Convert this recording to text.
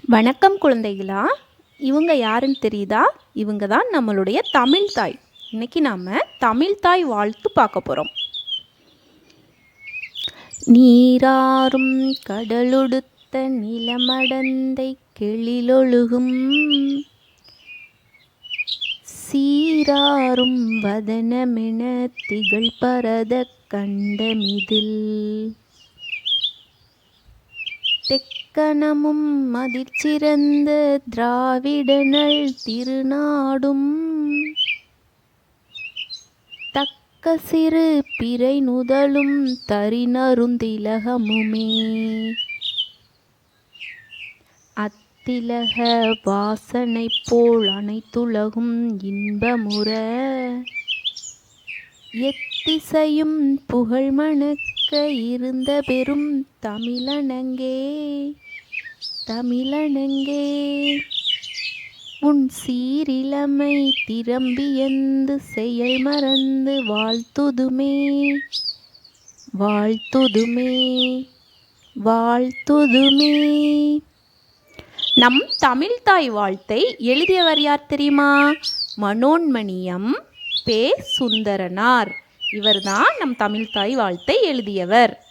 வணக்கம் குழந்தைகளா. இவங்க யாருன்னு தெரியுதா? இவங்க தான் நம்மளுடைய தமிழ் தாய். இன்னைக்கு நாம் தமிழ் தாய் வாழ்த்து பார்க்க போகிறோம். நீராறும் கடலுடுத்த நிலமடந்தை கெழிலொழுகும் சீராறும் வதனமென திகழ் பரத கண்டமிதில் தெக்கணமும் மதிற்சிறந்த திராவிடனள் திருநாடும் தக்க சிறு பிறை நுதலும் தரினருந்திலகமுமே அத்திலக வாசனை போல் அனைத்துலகும் இன்பமுற எத்திசையும் புகழ் மணக்க இருந்த பெரும் தமிழனங்கே உன் சீரிலமை திரம்பியந்து செயல் மறந்து வாழ்த்துதுமே. நம் தமிழ்தாய் வாழ்த்தை எழுதியவர் யார் தெரியுமா? மனோன்மணியம் பே. சுந்தரனார். இவர்தான் நம் தமிழ்தாய் வாழ்த்தை எழுதியவர்.